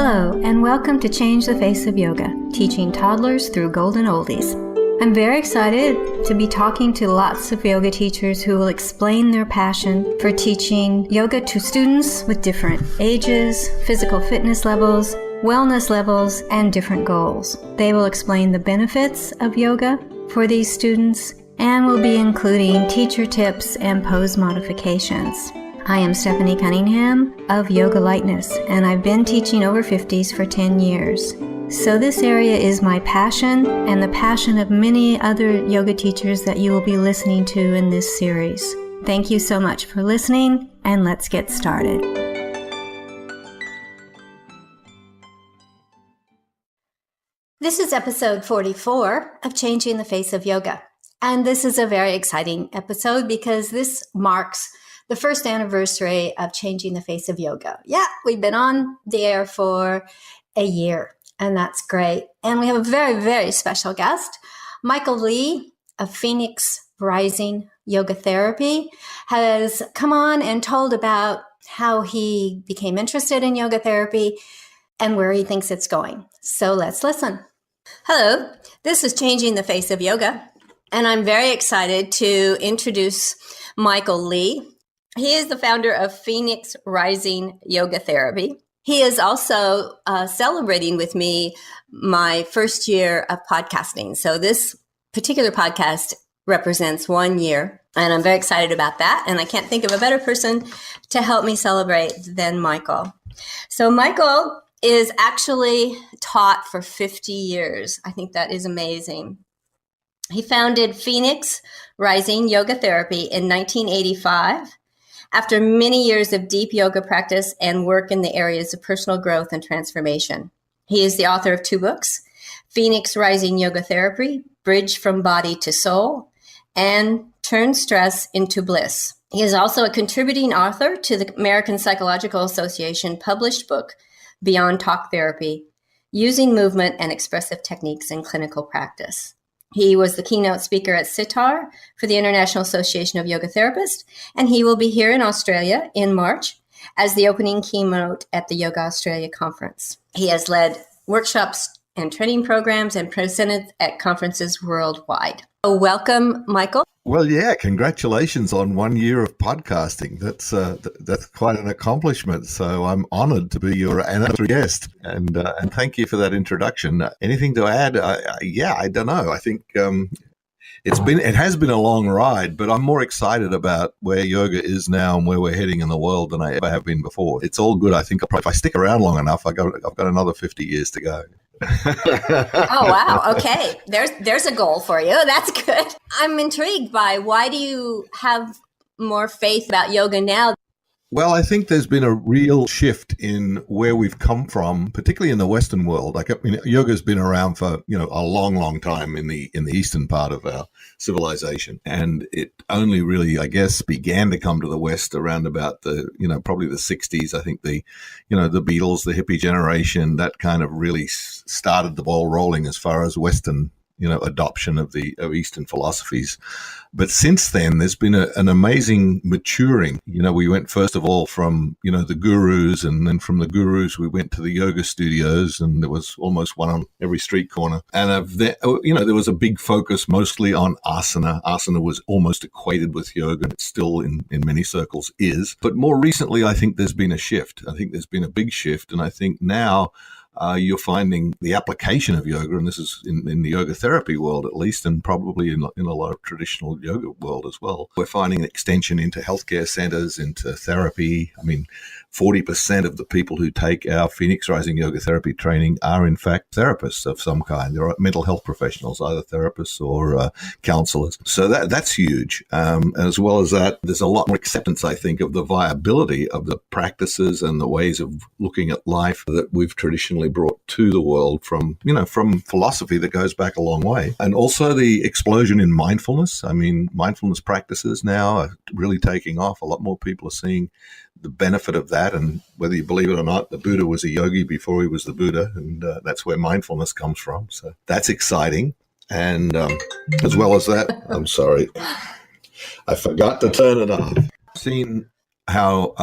Hello, and welcome to Change the Face of Yoga, teaching toddlers through golden oldies. I'm very excited to be talking to lots of yoga teachers who will explain their passion for teaching yoga to students with different ages, physical fitness levels, wellness levels, and different goals. They will explain the benefits of yoga for these students and will be including teacher tips and pose modifications. I am Stephanie Cunningham of Yoga Lightness, and I've been teaching over 50s for 10 years. So this area is my passion and the passion of many other yoga teachers that you will be listening to in this series. Thank you so much for listening, and let's get started. This is episode 44 of Changing the Face of Yoga. And this is a very exciting episode because this marks the first anniversary of Changing the Face of Yoga. Yeah, we've been on the air for a year, and that's great. And we have a very, very special guest. Michael Lee of Phoenix Rising Yoga Therapy has come on and told about how he became interested in yoga therapy and where he thinks it's going. So let's listen. Hello, this is Changing the Face of Yoga, and I'm very excited to introduce Michael Lee. He is the founder of Phoenix Rising Yoga Therapy. He is also celebrating with me my first year of podcasting. So this particular podcast represents 1 year, and I'm very excited about that. And I can't think of a better person to help me celebrate than Michael. So Michael is actually taught for 50 years. I think that is amazing. He founded Phoenix Rising Yoga Therapy in 1985. After many years of deep yoga practice and work in the areas of personal growth and transformation. He is the author of 2 books, Phoenix Rising Yoga Therapy, Bridge from Body to Soul, and Turn Stress into Bliss. He is also a contributing author to the American Psychological Association published book, Beyond Talk Therapy, Using Movement and Expressive Techniques in Clinical Practice. He was the keynote speaker at SITAR for the International Association of Yoga Therapists, and he will be here in Australia in March as the opening keynote at the Yoga Australia conference. He has led workshops and training programs and presented at conferences worldwide. So welcome, Michael. Well, yeah, congratulations on 1 year of podcasting. That's quite an accomplishment. So I'm honored to be your anniversary guest, and thank you for that introduction. Anything to add? I don't know. I think it has been a long ride, but I'm more excited about where yoga is now and where we're heading in the world than I ever have been before. It's all good. I think if I stick around long enough, I've got another 50 years to go. Oh, wow. Okay. There's a goal for you. That's good. I'm intrigued by why do you have more faith about yoga now? Well, I think there's been a real shift in where we've come from, particularly in the Western world. Yoga's been around for, a long, long time in the eastern part of our civilization. And it only really, I guess, began to come to the West around about probably the 60s. I think the Beatles, the hippie generation, that kind of really started the ball rolling as far as Western adoption of Eastern philosophies. But since then, there's been an amazing maturing. We went first of all from, the gurus, and then from the gurus, we went to the yoga studios, and there was almost one on every street corner. And there was a big focus mostly on asana. Asana was almost equated with yoga, and it still in many circles is. But more recently, I think there's been a shift. I think there's been a big shift. And I think now, you're finding the application of yoga, and this is in the yoga therapy world at least, and probably in a lot of traditional yoga world as well. We're finding an extension into healthcare centers, into therapy. 40% of the people who take our Phoenix Rising Yoga Therapy training are in fact therapists of some kind. They're mental health professionals, either therapists or counselors. So that's huge. As well as that, there's a lot more acceptance, I think, of the viability of the practices and the ways of looking at life that we've traditionally brought to the world from philosophy that goes back a long way. And also the explosion in mindfulness. Mindfulness practices now are really taking off. A lot more people are seeing the benefit of that. And whether you believe it or not, the Buddha was a yogi before he was the Buddha. And that's where mindfulness comes from. So that's exciting. And as well as that, I'm sorry, I forgot to turn it off. Seen how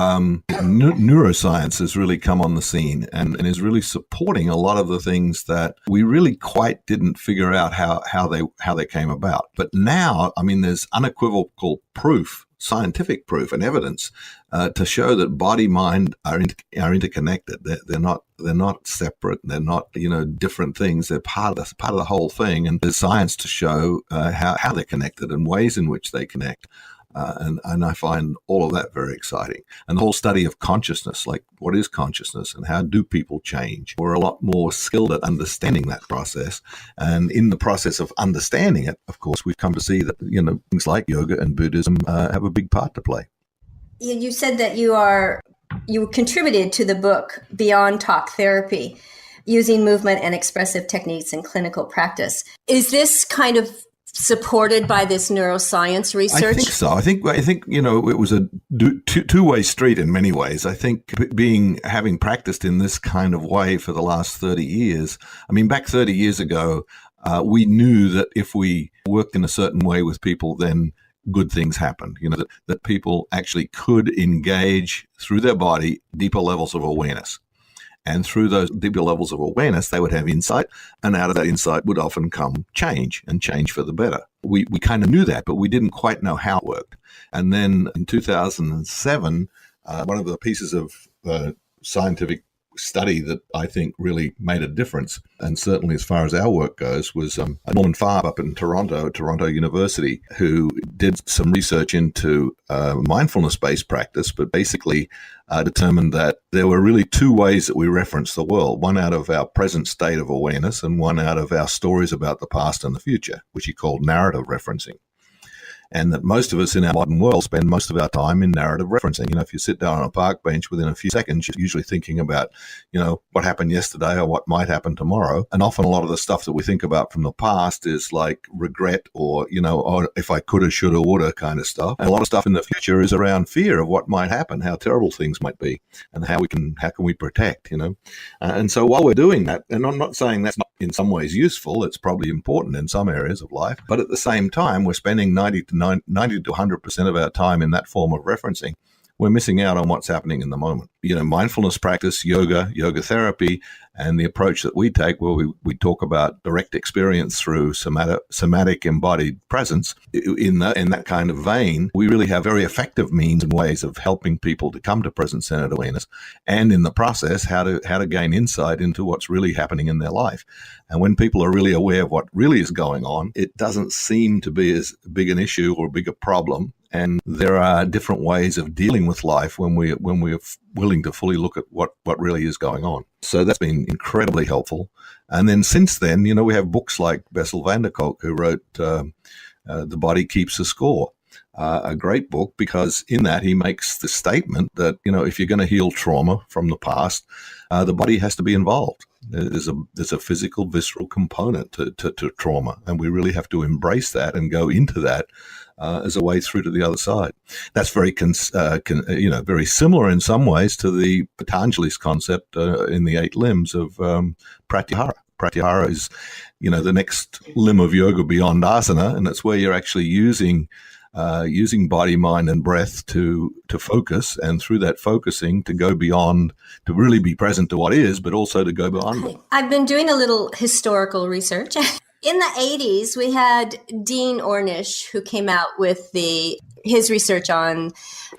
neuroscience has really come on the scene and is really supporting a lot of the things that we really quite didn't figure out how they came about. But now, I mean, there's unequivocal proof, scientific proof and evidence to show that body mind are interconnected. They're not separate. They're not different things. They're part of the whole thing. And there's science to show how they're connected and ways in which they connect. And I find all of that very exciting. And the whole study of consciousness, like what is consciousness and how do people change? We're a lot more skilled at understanding that process. And in the process of understanding it, of course, we've come to see that, things like yoga and Buddhism have a big part to play. You said that you contributed to the book Beyond Talk Therapy, using movement and expressive techniques in clinical practice. Is this kind of supported by this neuroscience research? I think so. I think it was a two-way street in many ways. I think having practiced in this kind of way for the last 30 years, I mean, back 30 years ago, we knew that if we worked in a certain way with people, then good things happened. That people actually could engage through their body deeper levels of awareness. And through those deeper levels of awareness, they would have insight. And out of that insight would often come change, and change for the better. We kind of knew that, but we didn't quite know how it worked. And then in 2007, one of the pieces of scientific study that I think really made a difference, and certainly as far as our work goes, was Norman Farb up in Toronto University, who did some research into mindfulness-based practice, but basically determined that there were really two ways that we reference the world, one out of our present state of awareness and one out of our stories about the past and the future, which he called narrative referencing. And that most of us in our modern world spend most of our time in narrative referencing. If you sit down on a park bench, within a few seconds, you're usually thinking about, what happened yesterday or what might happen tomorrow. And often a lot of the stuff that we think about from the past is like regret or, or if I coulda, shoulda, woulda kind of stuff. And a lot of stuff in the future is around fear of what might happen, how terrible things might be, and how can we protect, And so while we're doing that, and I'm not saying that's not in some ways useful, it's probably important in some areas of life, but at the same time, we're spending 90 to 100% of our time in that form of referencing. We're missing out on what's happening in the moment. Mindfulness practice, yoga therapy, and the approach that we take where we talk about direct experience through somatic embodied presence. In that kind of vein, we really have very effective means and ways of helping people to come to present-centered awareness, and in the process, how to gain insight into what's really happening in their life. And when people are really aware of what really is going on, it doesn't seem to be as big an issue or big a problem. And there are different ways of dealing with life when we're willing to fully look at what really is going on. So that's been incredibly helpful. And then since then, we have books like Bessel van der Kolk, who wrote The Body Keeps a Score, a great book, because in that he makes the statement that, if you're going to heal trauma from the past, the body has to be involved. There's a physical, visceral component to trauma, and we really have to embrace that and go into that as a way through to the other side. That's very, very similar in some ways to the Patanjali's concept in the 8 limbs of pratyahara. Pratyahara is, the next limb of yoga beyond asana, and it's where you're actually using body, mind, and breath to focus, and through that focusing to go beyond, to really be present to what is, but also to go beyond it. I've been doing a little historical research. In the 80s, we had Dean Ornish, who came out with his research on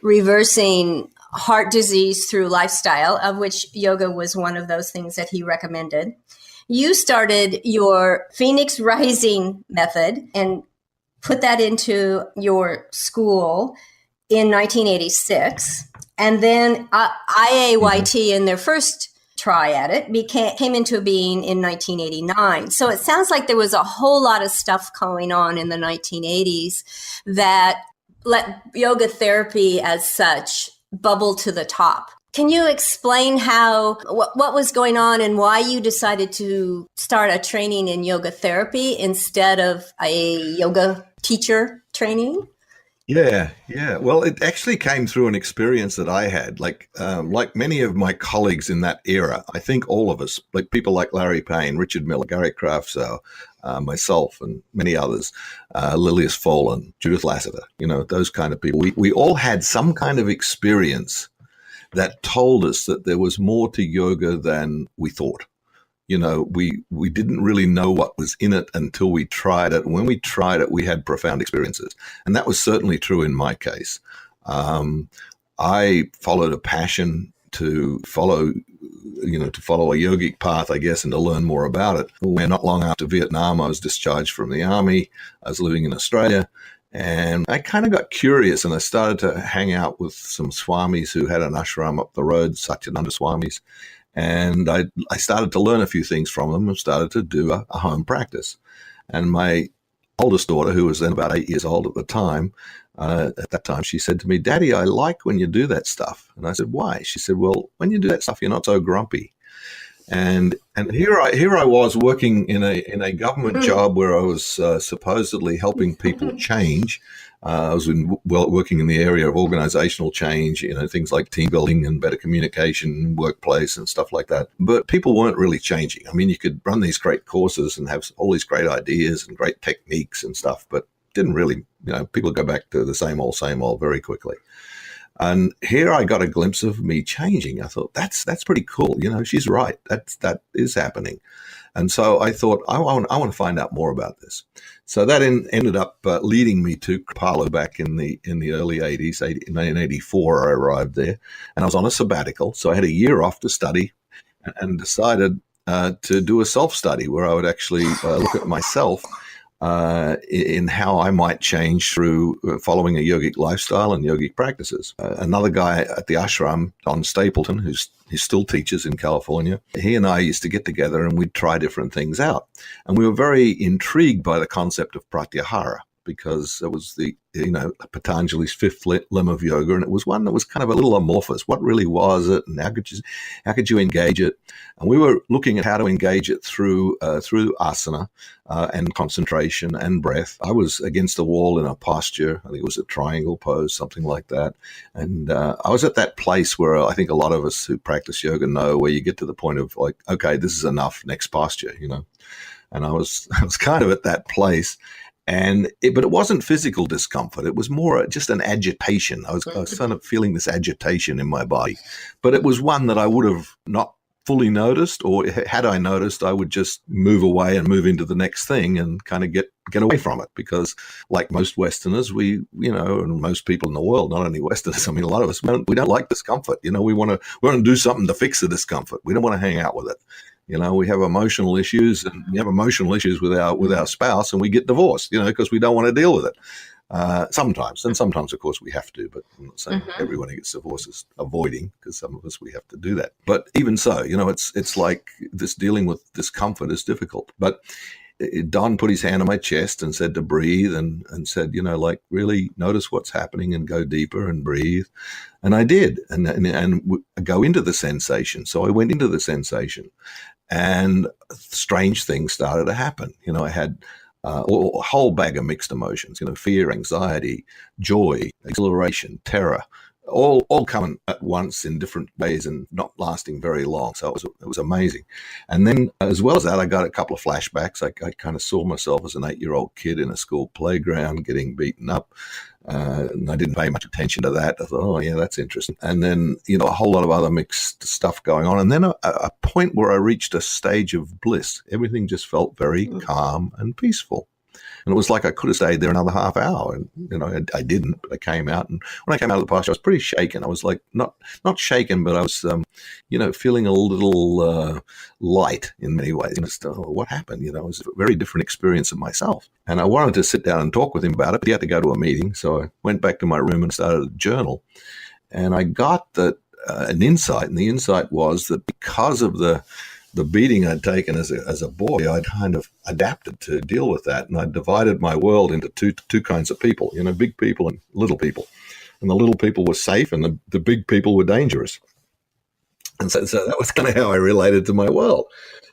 reversing heart disease through lifestyle, of which yoga was one of those things that he recommended. You started your Phoenix Rising method and put that into your school in 1986. And then IAYT in their first try at it came into being in 1989. So it sounds like there was a whole lot of stuff going on in the 1980s that let yoga therapy as such bubble to the top. Can you explain what was going on and why you decided to start a training in yoga therapy instead of a yoga teacher training? Yeah. Well, it actually came through an experience that I had, like many of my colleagues in that era. I think all of us, like people like Larry Payne, Richard Miller, Gary Kraftsow, myself and many others, Lilias Folan, Judith Lassiter, those kind of people. We all had some kind of experience that told us that there was more to yoga than we thought. We didn't really know what was in it until we tried it. And when we tried it, we had profound experiences. And that was certainly true in my case. I followed a passion to follow a yogic path, I guess, and to learn more about it. When not long after Vietnam, I was discharged from the army. I was living in Australia. And I kind of got curious, and I started to hang out with some swamis who had an ashram up the road, Satyananda Swamis. And I started to learn a few things from them and started to do a home practice. And my oldest daughter, who was then about 8 years old at the time, at that time, she said to me, "Daddy, I like when you do that stuff." And I said, "Why?" She said, "Well, when you do that stuff, you're not so grumpy." And here I was working in a government job where I was supposedly helping people change. I was working in the area of organizational change, things like team building and better communication, workplace and stuff like that. But people weren't really changing. I mean, you could run these great courses and have all these great ideas and great techniques and stuff, but didn't really, people go back to the same old very quickly. And here I got a glimpse of me changing. I thought, that's pretty cool. She's right. That is happening. And so I thought, I want to find out more about this. So that ended up leading me to Kripalu back in the early 80s. In 1984, I arrived there, and I was on a sabbatical. So I had a year off to study and decided to do a self-study where I would actually look at myself in how I might change through following a yogic lifestyle and yogic practices. Another guy at the ashram, Don Stapleton, he still teaches in California, he and I used to get together and we'd try different things out. And we were very intrigued by the concept of pratyahara, because it was Patanjali's fifth limb of yoga, and it was one that was kind of a little amorphous. What really was it, and how could you engage it? And we were looking at how to engage it through asana and concentration and breath. I was against the wall in a posture. I think it was a triangle pose, something like that. And I was at that place where I think a lot of us who practice yoga know, where you get to the point of like, okay, this is enough, next posture, And I was kind of at that place. But it wasn't physical discomfort. It was more just an agitation. I was kind of feeling this agitation in my body, but it was one that I would have not fully noticed, or had I noticed, I would just move away and move into the next thing and kind of get away from it. Because like most Westerners, and most people in the world, not only Westerners, I mean, a lot of us, we don't like discomfort. We want to do something to fix the discomfort. We don't want to hang out with it. We have emotional issues, and we have emotional issues with our spouse, and we get divorced, because we don't want to deal with it. Sometimes, of course, we have to, but I'm not saying everyone who gets divorced is avoiding, because some of us, we have to do that. But even so, it's like this dealing with discomfort is difficult. But Don put his hand on my chest and said to breathe, and said, really notice what's happening and go deeper and breathe. And I did, and go into the sensation. So I went into the sensation, and strange things started to happen. I had a whole bag of mixed emotions, fear, anxiety, joy, exhilaration, terror, all coming at once in different ways and not lasting very long. So it was amazing. And then as well as that, I got a couple of flashbacks. I kind of saw myself as an 8-year-old kid in a school playground getting beaten up. And I didn't pay much attention to that. I thought, oh, yeah, that's interesting. And then, a whole lot of other mixed stuff going on. And then a point where I reached a stage of bliss. Everything just felt very calm and peaceful. And it was like I could have stayed there another half hour. And, I didn't, but I came out. And when I came out of the posture, I was pretty shaken. I was like, not shaken, but I was, feeling a little light in many ways. What happened? It was a very different experience of myself. And I wanted to sit down and talk with him about it, but he had to go to a meeting. So I went back to my room and started a journal. And I got an insight. And the insight was that because of the beating I'd taken as a boy, I'd kind of adapted to deal with that. And I divided my world into two kinds of people, big people and little people. And the little people were safe, and the big people were dangerous. And so that was kind of how I related to my world.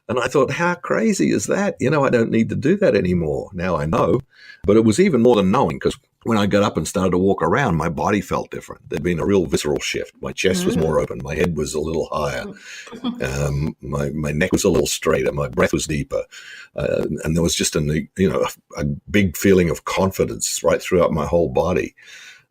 And I thought, how crazy is that? I don't need to do that anymore. Now I know. But it was even more than knowing, because when I got up and started to walk around, my body felt different. There'd been a real visceral shift. My chest was more open. My head was a little higher. My neck was a little straighter. My breath was deeper. And there was just a big feeling of confidence right throughout my whole body.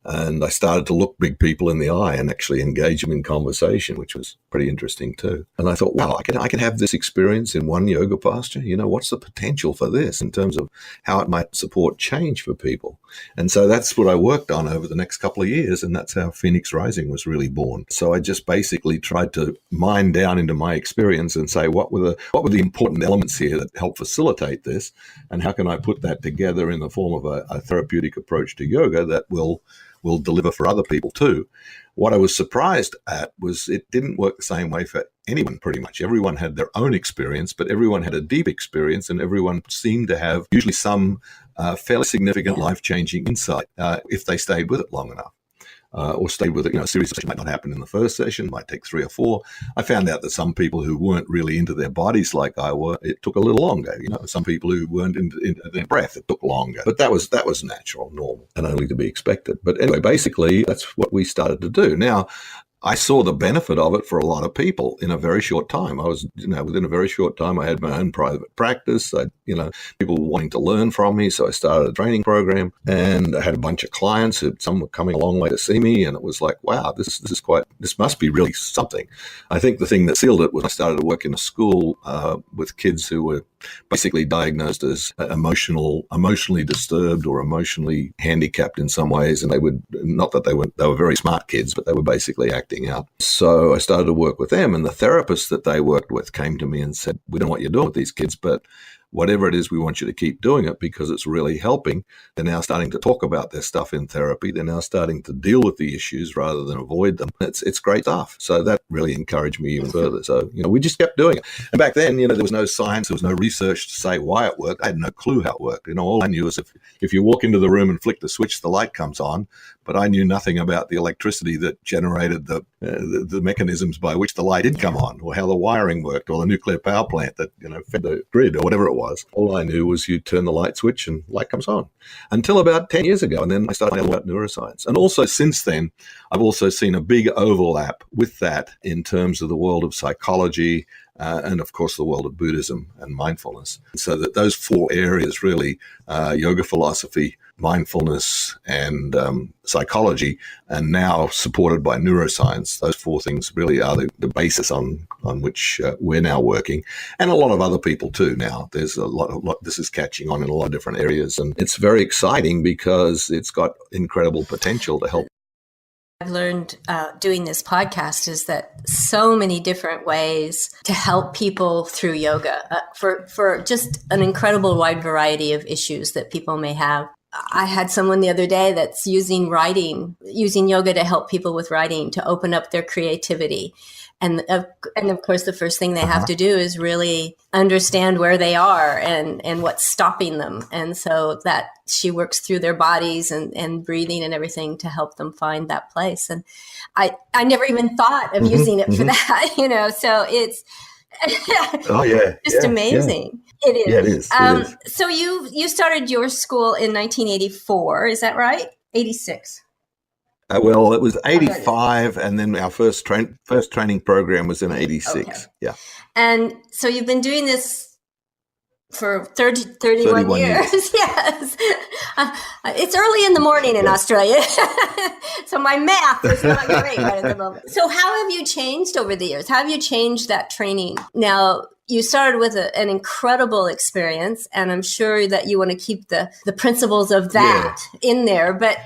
And I started to look big people in the eye and actually engage them in conversation, which was pretty interesting too. And I thought, wow, I can have this experience in one yoga posture. What's the potential for this in terms of how it might support change for people? And so that's what I worked on over the next couple of years. And that's how Phoenix Rising was really born. So I just basically tried to mine down into my experience and say, what were the important elements here that help facilitate this? And how can I put that together in the form of a therapeutic approach to yoga that will deliver for other people too? What I was surprised at was it didn't work the same way for anyone, pretty much. Everyone had their own experience, but everyone had a deep experience, and everyone seemed to have usually some fairly significant life-changing insight if they stayed with it long enough. Or stayed with it. A series of sessions might not happen in the first session, might take 3 or 4. I found out that some people who weren't really into their bodies like I were, it took a little longer. Some people who weren't into their breath, it took longer. But that was natural, normal, and only to be expected. But anyway, basically, that's what we started to do. Now, I saw the benefit of it for a lot of people in a very short time. I was, within a very short time, I had my own private practice. People wanting to learn from me. So I started a training program, and I had a bunch of clients. Some were coming a long way to see me. And it was like, wow, this must be really something. I think the thing that sealed it was I started to work in a school with kids who were basically diagnosed as emotionally disturbed or emotionally handicapped in some ways. And they were very smart kids, but they were basically acting out. So I started to work with them, and the therapists that they worked with came to me and said, we don't know what you're doing with these kids, but whatever it is, we want you to keep doing it because it's really helping. They're now starting to talk about their stuff in therapy. They're now starting to deal with the issues rather than avoid them. It's great stuff. So that really encouraged me even further. So, we just kept doing it. And back then, there was no science, there was no research to say why it worked. I had no clue how it worked. All I knew is if you walk into the room and flick the switch, the light comes on. But I knew nothing about the electricity that generated the mechanisms by which the light did come on, or how the wiring worked, or the nuclear power plant that fed the grid, or whatever it was. All I knew was you turn the light switch and light comes on. Until about 10 years ago, and then I started learning about neuroscience. And also since then, I've also seen a big overlap with that in terms of the world of psychology, and of course the world of Buddhism and mindfulness. So that those 4 areas really, yoga philosophy, mindfulness, and psychology, and now supported by neuroscience, those 4 things really are the basis on which we're now working, and a lot of other people too now. There's a lot, this is catching on in a lot of different areas, and it's very exciting because it's got incredible potential to help. I've learned doing this podcast is that so many different ways to help people through yoga for just an incredible wide variety of issues that people may have. I had someone the other day that's using yoga to help people with writing, to open up their creativity. And of course, the first thing they have to do is really understand where they are and what's stopping them. And so that she works through their bodies and breathing and everything to help them find that place. And I never even thought of using it for that, so it's just amazing. Yeah. It is. Yeah, it is. So you started your school in 1984, is that right? 86. Well, it was 85, and then our first training program was in 86. Okay. Yeah. And so you've been doing this for 31 years. Yes. It's early in the morning in Australia, so my math is not great right at the moment. So how have you changed over the years? How have you changed that training? Now, you started with an incredible experience, and I'm sure that you want to keep the principles of that in there. But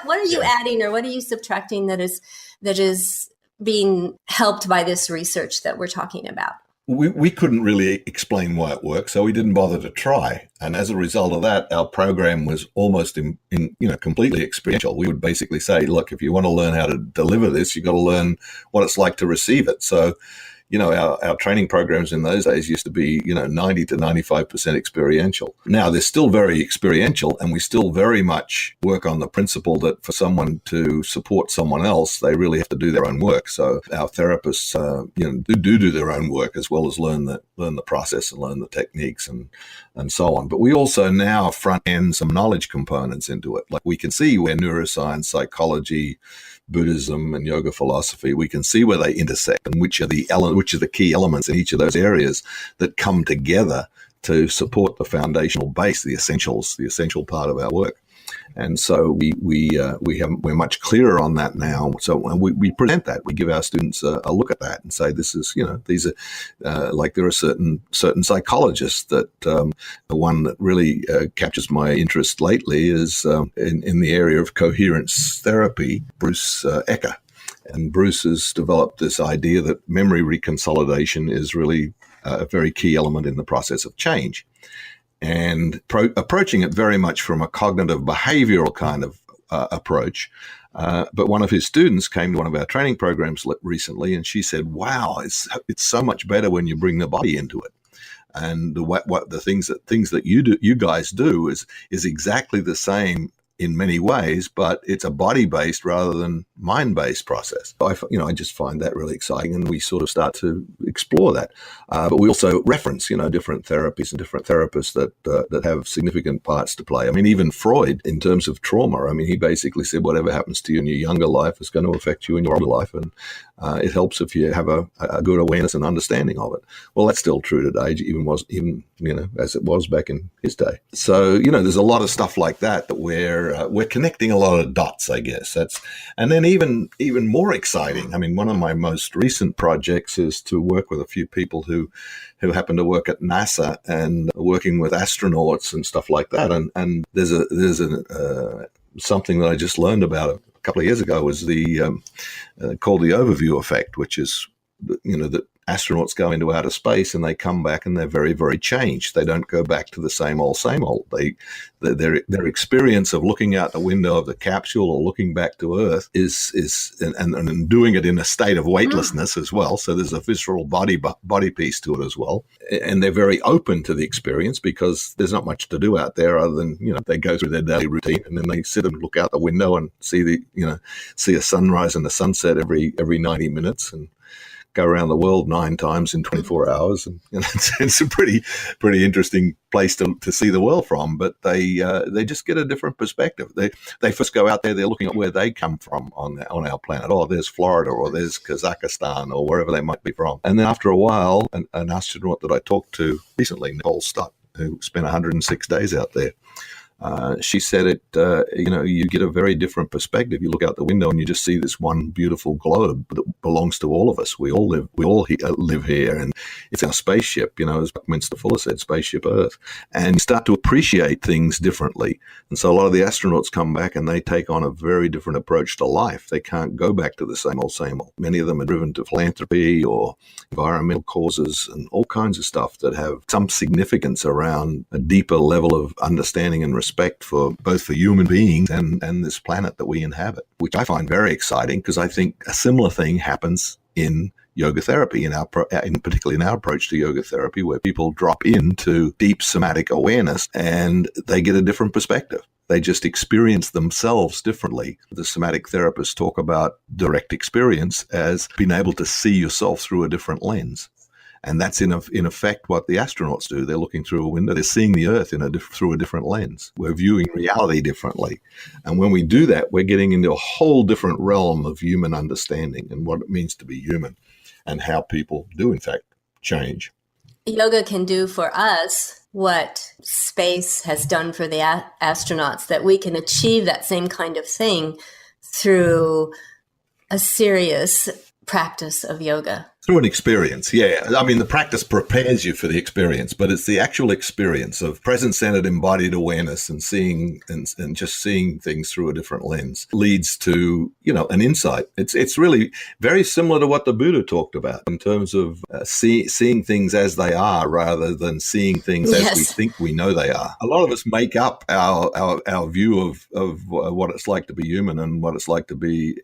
what are you adding, or what are you subtracting that is being helped by this research that we're talking about? We couldn't really explain why it worked, so we didn't bother to try. And as a result of that, our program was almost completely experiential. We would basically say, look, if you want to learn how to deliver this, you've got to learn what it's like to receive it. So, our training programs in those days used to be, 90 to 95% experiential. Now they're still very experiential, and we still very much work on the principle that for someone to support someone else, they really have to do their own work. So our therapists, do their own work as well as learn the process and learn the techniques and so on. But we also now front end some knowledge components into it. Like we can see where neuroscience, psychology, Buddhism and yoga philosophy, we can see where they intersect and which are the key elements in each of those areas that come together to support the foundational base, the essential part of our work. And so we're much clearer on that now. So we present that. We give our students a look at that and say, this is, these are like there are certain psychologists that the one that really captures my interest lately is in the area of coherence therapy, Bruce Ecker. And Bruce has developed this idea that memory reconsolidation is really a very key element in the process of change. And approaching it very much from a cognitive behavioral kind of approach. But one of his students came to one of our training programs recently, and she said, wow, it's so much better when you bring the body into it. And the things that you guys do is exactly the same in many ways, but it's a body-based rather than mind-based process. I just find that really exciting, and we sort of start to explore that. But we also reference, different therapies and different therapists that have significant parts to play. I mean, even Freud, in terms of trauma, he basically said whatever happens to you in your younger life is going to affect you in your older life, and it helps if you have a good awareness and understanding of it. Well, that's still true today, even as it was back in his day. So, there's a lot of stuff like that we're connecting a lot of dots, I guess. And then even more exciting. One of my most recent projects is to work with a few people who happen to work at NASA and working with astronauts and stuff like that. And there's something that I just learned about a couple of years ago was called the overview effect, which is that astronauts go into outer space and they come back and they're very, very changed. They don't go back to the same old. Their experience of looking out the window of the capsule or looking back to Earth is and doing it in a state of weightlessness as well. So there's a visceral body piece to it as well. And they're very open to the experience because there's not much to do out there other than, they go through their daily routine and then they sit and look out the window and see a sunrise and a sunset every 90 minutes and go around the world 9 times in 24 hours. And it's a pretty interesting place to see the world from, but they just get a different perspective. They first go out there, they're looking at where they come from on our planet. Oh, there's Florida or there's Kazakhstan or wherever they might be from. And then after a while, an astronaut that I talked to recently, Nicole Stott, who spent 106 days out there, she said you get a very different perspective. You look out the window and you just see this one beautiful globe that belongs to all of us. We all live here, and it's our spaceship, as Buckminster Fuller said, spaceship Earth. And you start to appreciate things differently. And so a lot of the astronauts come back and they take on a very different approach to life. They can't go back to the same old, same old. Many of them are driven to philanthropy or environmental causes and all kinds of stuff that have some significance around a deeper level of understanding and respect for human beings and this planet that we inhabit, which I find very exciting because I think a similar thing happens in yoga therapy, particularly in our approach to yoga therapy, where people drop into deep somatic awareness and they get a different perspective. They just experience themselves differently. The somatic therapists talk about direct experience as being able to see yourself through a different lens. And that's in effect what the astronauts do. They're looking through a window. They're seeing the Earth through a different lens. We're viewing reality differently. And when we do that, we're getting into a whole different realm of human understanding and what it means to be human and how people do, in fact, change. Yoga can do for us what space has done for the astronauts, that we can achieve that same kind of thing through a serious practice of yoga. Through an experience, yeah. The practice prepares you for the experience, but it's the actual experience of present-centered embodied awareness and seeing and just seeing things through a different lens leads to, an insight. It's really very similar to what the Buddha talked about in terms of seeing things as they are rather than seeing things as we think we know they are. A lot of us make up our view of what it's like to be human and what it's like to be,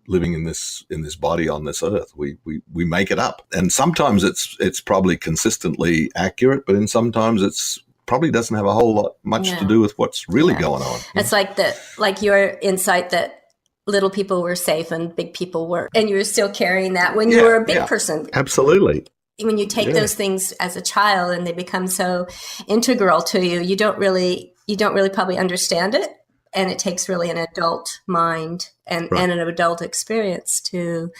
living in this body on this earth. We we make it up. And sometimes it's probably consistently accurate, but in sometimes it's probably doesn't have a whole lot much to do with what's really going on. It's like your insight that little people were safe and big people weren't. And you were still carrying that when you were a big person. Absolutely. When you take those things as a child and they become so integral to you, you don't really probably understand it. And it takes really an adult mind and an adult experience to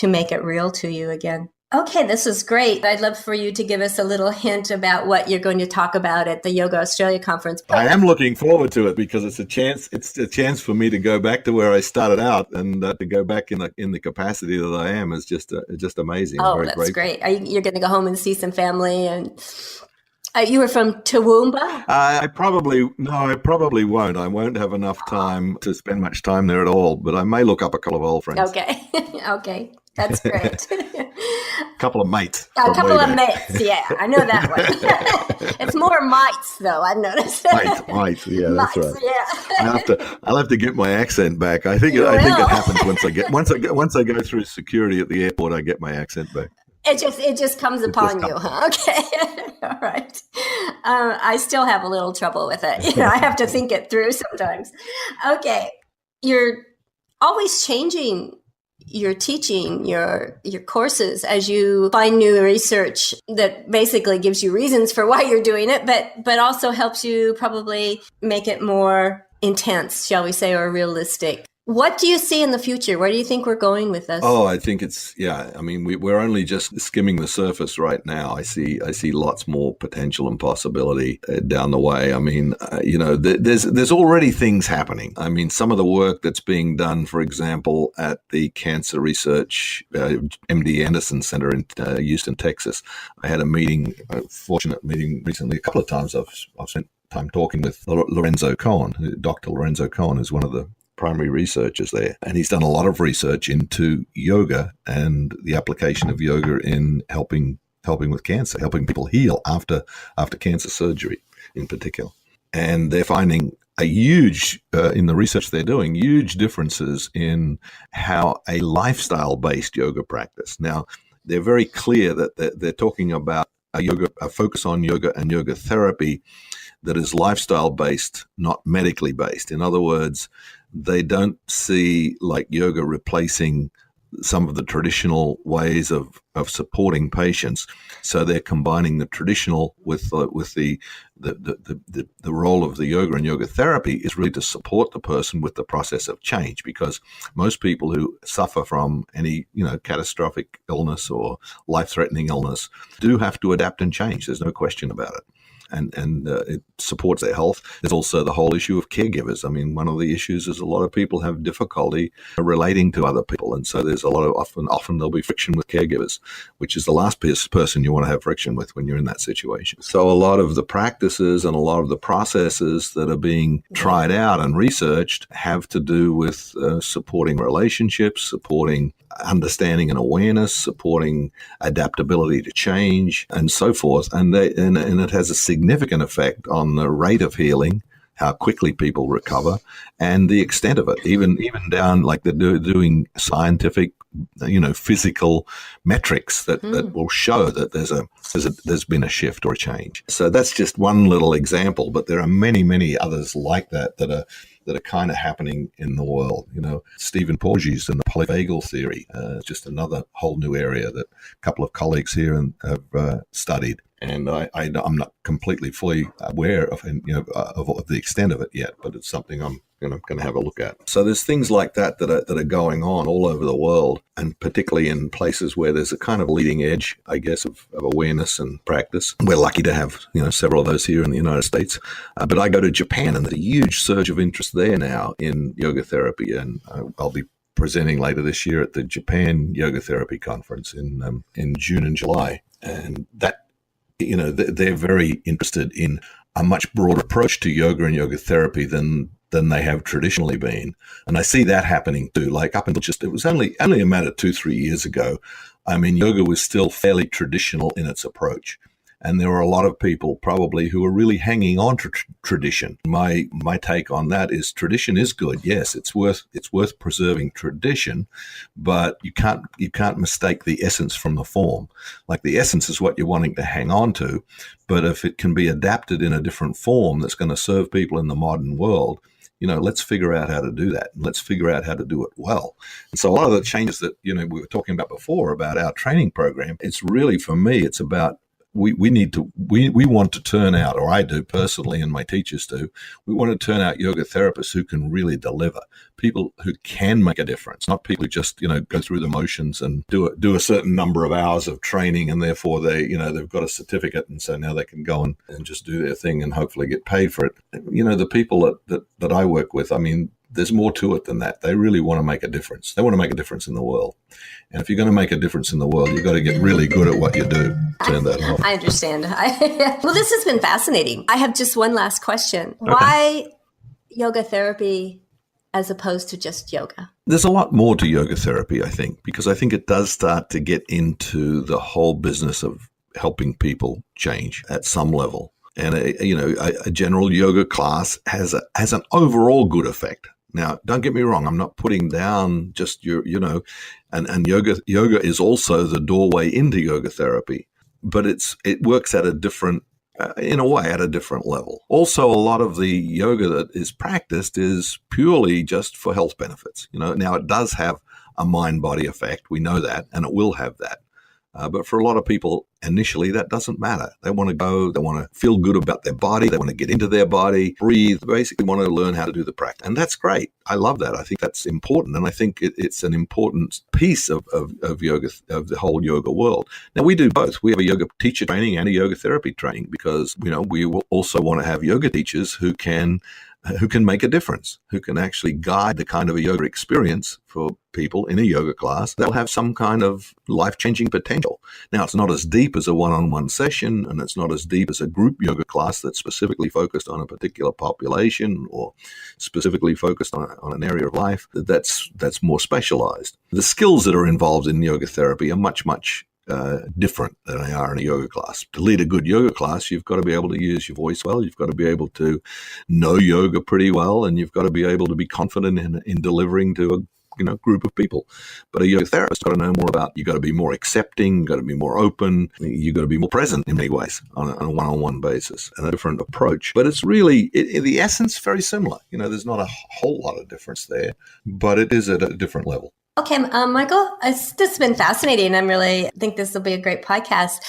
make it real to you again. Okay, this is great. I'd love for you to give us a little hint about what you're going to talk about at the Yoga Australia conference. I am looking forward to it because it's a chance for me to go back to where I started out and to go back in the capacity that I am is just amazing. Oh, that's great. You're going to go home and see some family and you were from Toowoomba? I probably won't. I won't have enough time to spend much time there at all, but I may look up a couple of old friends. Okay. Okay. That's great. Couple of mates. A couple of mates, yeah. I know that one. It's more mites, though, I've noticed. Mites, yeah, that's right. Yeah. I'll have to get my accent back. I think it happens once I go through security at the airport, I get my accent back. It just comes upon you, huh? Okay. All right. I still have a little trouble with it. I have to think it through sometimes. Okay. You're always changing your teaching, your courses as you find new research that basically gives you reasons for why you're doing it, but also helps you probably make it more intense, shall we say, or realistic. What do you see in the future? Where do you think we're going with this? Oh, I think I mean, we're only just skimming the surface right now. I see lots more potential and possibility down the way. I mean, there's already things happening. I mean, some of the work that's being done, for example, at the Cancer Research MD Anderson Center in Houston, Texas. I had a fortunate meeting recently. A couple of times I've spent time talking with Lorenzo Cohen. Dr. Lorenzo Cohen is one of the primary researchers there. And he's done a lot of research into yoga and the application of yoga in helping with cancer, helping people heal after cancer surgery in particular. And they're finding a huge, in the research they're doing, huge differences in how a lifestyle-based yoga practice. Now, they're very clear that they're talking about a focus on yoga and yoga therapy that is lifestyle-based, not medically based. In other words, they don't see like yoga replacing some of the traditional ways of supporting patients. So they're combining the traditional with the role of the yoga and yoga therapy is really to support the person with the process of change, because most people who suffer from any catastrophic illness or life-threatening illness do have to adapt and change. There's no question about it. And it supports their health. There's also the whole issue of caregivers. I mean, one of the issues is a lot of people have difficulty relating to other people. And so there's a lot of often there'll be friction with caregivers, which is the last person you want to have friction with when you're in that situation. So a lot of the practices and a lot of the processes that are being tried out and researched have to do with supporting relationships, supporting understanding and awareness, supporting adaptability to change, and so forth. And it has a significant effect on the rate of healing, how quickly people recover, and the extent of it. Even down like they're doing scientific, physical metrics that will show that there's been a shift or a change. So that's just one little example, but there are many, many others like that are kind of happening in the world. Stephen Porges and the polyvagal theory, just another whole new area that a couple of colleagues here have studied. And I'm not completely fully aware of the extent of it yet, but it's something I'm going to have a look at. So there's things like that are going on all over the world, and particularly in places where there's a kind of leading edge, I guess, of awareness and practice. We're lucky to have several of those here in the United States. But I go to Japan, and there's a huge surge of interest there now in yoga therapy, and I'll be presenting later this year at the Japan Yoga Therapy Conference in June and July, and that. They're very interested in a much broader approach to yoga and yoga therapy than they have traditionally been. And I see that happening too. Like up until it was only a matter of 2-3 years ago. I mean, yoga was still fairly traditional in its approach. And there are a lot of people probably who are really hanging on to tradition. My take on that is tradition is good. Yes, it's worth preserving tradition, but you can't mistake the essence from the form. Like the essence is what you're wanting to hang on to, but if it can be adapted in a different form that's going to serve people in the modern world, let's figure out how to do that. Let's figure out how to do it well. And so a lot of the changes that, we were talking about before about our training program, it's really, for me, it's about we want to turn out, or I do personally, and my teachers do, we want to turn out yoga therapists who can really deliver, people who can make a difference, not people who just, go through the motions and do a certain number of hours of training, and therefore they've got a certificate, and so now they can go and just do their thing and hopefully get paid for it. The people that I work with, I mean, there's more to it than that. They really want to make a difference. They want to make a difference in the world. And if you're going to make a difference in the world, you've got to get really good at what you do. Turn that off. I understand. Well, this has been fascinating. I have just one last question. Okay. Why yoga therapy as opposed to just yoga? There's a lot more to yoga therapy, I think, because I think it does start to get into the whole business of helping people change at some level. And a general yoga class has an overall good effect. Now, don't get me wrong. I'm not putting down just and yoga is also the doorway into yoga therapy, but it works at a different, in a way, at a different level. Also, a lot of the yoga that is practiced is purely just for health benefits. Now it does have a mind-body effect. We know that, and it will have that. But for a lot of people, initially, that doesn't matter. They want to go, they want to feel good about their body, they want to get into their body, breathe, basically want to learn how to do the practice. And that's great. I love that. I think that's important. And I think it's an important piece of yoga, of the whole yoga world. Now, we do both. We have a yoga teacher training and a yoga therapy training because, we will also want to have yoga teachers who can make a difference, who can actually guide the kind of a yoga experience for people in a yoga class. They'll have some kind of life-changing potential. Now, it's not as deep as a one-on-one session, and it's not as deep as a group yoga class that's specifically focused on a particular population or specifically focused on an area of life. That's more specialized. The skills that are involved in yoga therapy are much different than they are in a yoga class. To lead a good yoga class, you've got to be able to use your voice well, you've got to be able to know yoga pretty well, and you've got to be able to be confident in delivering to a group of people. But a yoga therapist got to know more about, you got to be more accepting, you got to be more open, you got to be more present in many ways on a one-on-one basis, and a different approach. But it's really, the essence, very similar. There's not a whole lot of difference there, but it is at a different level. Okay, Michael, this has been fascinating. I think this will be a great podcast.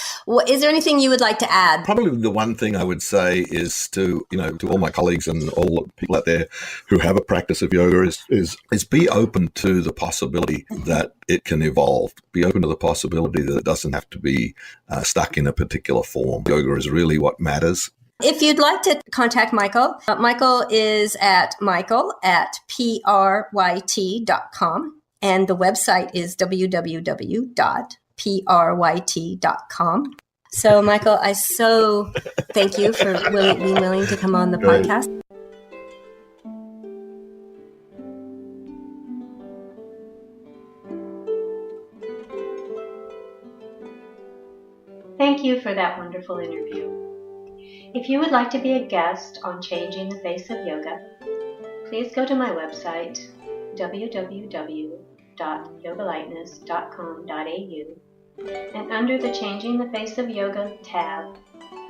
Is there anything you would like to add? Probably the one thing I would say is to all my colleagues and all the people out there who have a practice of yoga is be open to the possibility that it can evolve. Be open to the possibility that it doesn't have to be stuck in a particular form. Yoga is really what matters. If you'd like to contact Michael, Michael is at michael@pryt.com. And the website is www.pryt.com. So, Michael, I so thank you for being willing to come on the podcast. Thank you for that wonderful interview. If you would like to be a guest on Changing the Face of Yoga, please go to my website, www.yogalightness.com.au, and under the Changing the Face of Yoga tab,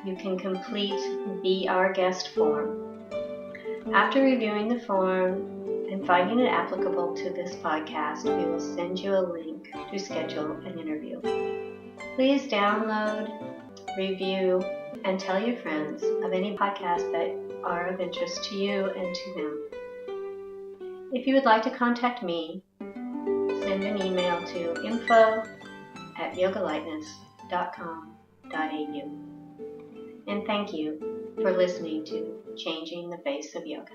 you can complete the Be Our Guest form. After reviewing the form and finding it applicable to this podcast, we will send you a link to schedule an interview. Please download, review, and tell your friends of any podcasts that are of interest to you and to them. If you would like to contact me, send an email to info@yogalightness.com.au. And thank you for listening to Changing the Face of Yoga.